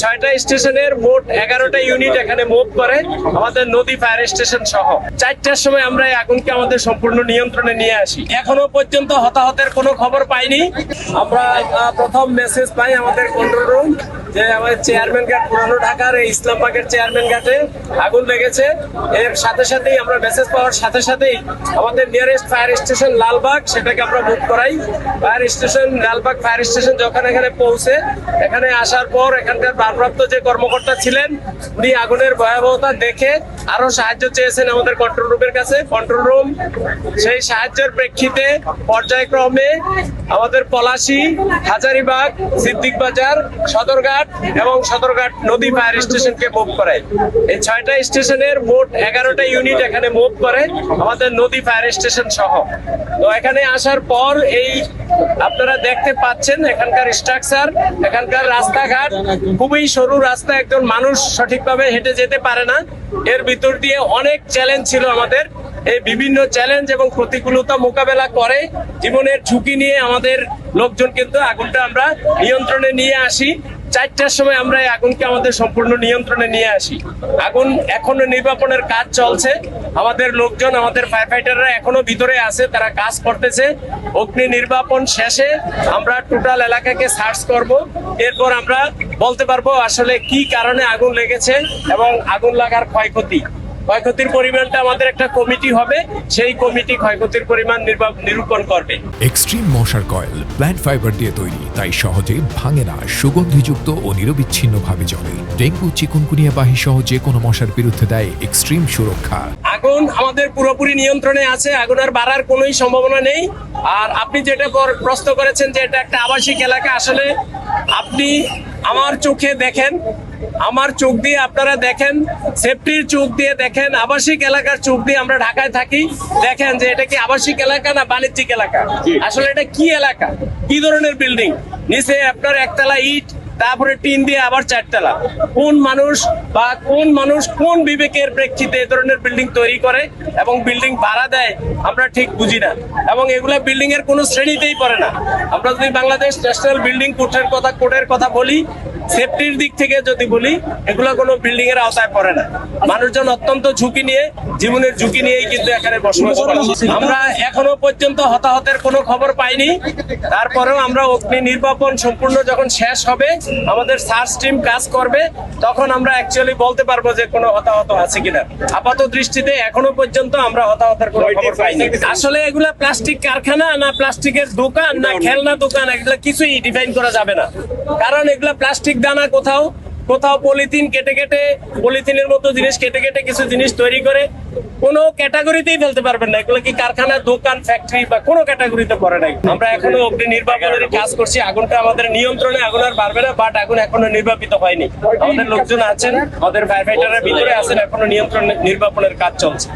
6টা স্টেশনের মোট 11টা ইউনিট এখানে মুভ করে আমাদের নদী ফায়ার স্টেশন সহ 4টার সময় আমরা এই আগুনকে আমাদের সম্পূর্ণ নিয়ন্ত্রণে নিয়ে আসি। এখনো পর্যন্ত হতাহতের কোনো খবর পাইনি। আমরা প্রথম মেসেজ পাই আমাদের কন্ট্রোল রুম যে আমাদের চেয়ারম্যান ঘাট, পুরানো ঢাকার এই ইসলামবাগের চেয়ারম্যান ঘাটে আগুন লেগেছে। এর সাথে সাথেই আমরা মেসেজ পাওয়ার সাথে সাথেই আমাদের নিয়ারেস্ট ফায়ার স্টেশন লালবাগ, সেটাকে আমরা মুভ করাই। Fire station Lalbagh fire station যখন এখানে পৌঁছে, এখানে আসার পর এখানকার ভারপ্রাপ্ত যে কর্মকর্তা ছিলেন উনি আগুনের ভয়াবহতা দেখে আরো সাহায্য চেয়েছেন আমাদের কন্ট্রোল রুমের কাছে। কন্ট্রোল রুম সেই সাহায্যের প্রেক্ষিতে পর্যায়ক্রমে আমাদের পলাশী, হাজারীবাগ, সিদ্দিক বাজার, সদরঘাট এবং সদরঘাট নদী ফায়ার স্টেশনকে মুভ করে। এই 6টা স্টেশনের মোট 11টা ইউনিট এখানে মুভ করে আমাদের নদী ফায়ার স্টেশন সহ। তো এখানে আসার পর এই আপনারা দেখতে পাচ্ছেন এখানকার স্ট্রাকচার, এখানকার রাস্তাঘাট খুবই সরু রাস্তা, একজন মানুষ সঠিকভাবে হেঁটে যেতে পারে না। এর ভিতর দিয়ে অনেক চ্যালেঞ্জ ছিল আমাদের। এই বিভিন্ন চ্যালেঞ্জ এবং প্রতিকূলতা মোকাবেলা করে জীবনের ঝুঁকি নিয়ে আমাদের লোকজন কিন্তু আগুনটা আমরা নিয়ন্ত্রণে নিয়ে আসি। 4টার সময় আমরা এই আগুনকে আমাদের সম্পূর্ণ নিয়ন্ত্রণে নিয়ে আসি। আগুন এখনো নির্বাপনের কাজ চলছে। আমাদের লোকজন, আমাদের ফায়ার ফাইটাররা এখনো ভিতরে আছে, তারা কাজ করতেছে। অগ্নি নির্বাপন শেষে আমরা টোটাল এলাকাকে সার্চ করব। এরপর আমরা বলতে পারবো আসলে কি কারণে আগুন লেগেছে এবং আগুন লাগার ক্ষয়ক্ষতির পরিমাণটা আমাদের একটা কমিটি হবে, সেই কমিটি ক্ষয়ক্ষতির পরিমাণ নিরূপণ করবে। এক্সট্রিম মশার কয়েল প্ল্যান্ট ফাইবার দিয়ে তৈরি, তাই সহজে ভাঙে না, সুগন্ধিযুক্ত ও নিরবিচ্ছিন্নভাবে জ্বলে। ডেঙ্গু, চিকুনগুনিয়া বাহি সহ যে কোনো মশার বিরুদ্ধে দেয় এক্সট্রিম সুরক্ষা। আগুন আমাদের পুরোপুরি নিয়ন্ত্রণে আছে, আগুন আর বাড়ার কোনোই সম্ভাবনা নেই। আর আপনি যেটা প্রশ্ন করেছেন যে এটা একটা আবাসিক এলাকা, আসলে আপনি আমার চোখে দেখেন, আমার চোখ দিয়ে আপনারা দেখেন, সেফটির চোখ দিয়ে দেখেন, আবাসিক এলাকার চোখ দিয়ে আমরা ঢাকায় থাকি, দেখেন যে এটা কি আবাসিক এলাকা না বাণিজ্যিক এলাকা। আসলে এটা কি এলাকা, কি ধরনের বিল্ডিং, নিচে আপনার একতলা ইট, তারপরে টিন দিয়ে আবার 4তলা। কোন মানুষ কোন বিবেকের প্রেক্ষিতে এই ধরনের বিল্ডিং তৈরি করে এবং বিল্ডিং ভাড়া দেয় আমরা ঠিক বুঝি না। এবং এগুলা বিল্ডিং এর কোনো শ্রেণীতেই পড়ে না। আমরা যদি বাংলাদেশ ন্যাশনাল বিল্ডিং কোডের কথা বলি, সেফটির দিক থেকে যদি বলি, এগুলা কোনো বিল্ডিং এর আওতায় পড়ে না। মানুষজন অত্যন্ত ঝুঁকি নিয়ে, জীবনের ঝুঁকি নিয়েই কিন্তু এখানে বসবাস করে। আমরা এখনো পর্যন্ত হতাহতের কোনো খবর পাইনি। তারপরেও আমরা অগ্নি নির্বাপন সম্পূর্ণ যখন শেষ হবে, আমাদের সার্চ টিম কাজ করবে, তখন আমরা অ্যাকচুয়ালি বলতে পারবো যে কোনো হতাহত আছে কিনা। আপাত দৃষ্টিতে এখনো পর্যন্ত আমরা হতাহতের কোনো খবর পাইনি। আসলে এগুলা প্লাস্টিক কারখানা না প্লাস্টিকের দোকান না খেলনা দোকান, এগুলা কিছুই ডিফাইন করা যাবে না। কারণ এগুলা প্লাস্টিক দানা কোথাও পলিথিন পলিথিনের মতো জিনিস কেটে কিছু জিনিস তৈরি করে কোনো ক্যাটাগরিতেই ফেলতে পারবেন না। এগুলো কি কারখানা, দোকান, ফ্যাক্টরি বা কোনো ক্যাটাগরিতে পড়ে নাই। আমরা এখনো অগ্নি নির্বাপনের কাজ করছি। আগুনটা আমাদের নিয়ন্ত্রণে, আগুন আর বাড়বে না, বাট আগুন এখনো নির্বাপিত হয়নি। আমাদের লোকজন আছেন, আমাদের ফায়ার ফাইটাররা ভিতরে আছেন, এখনো নির্বাপনের কাজ চলছে।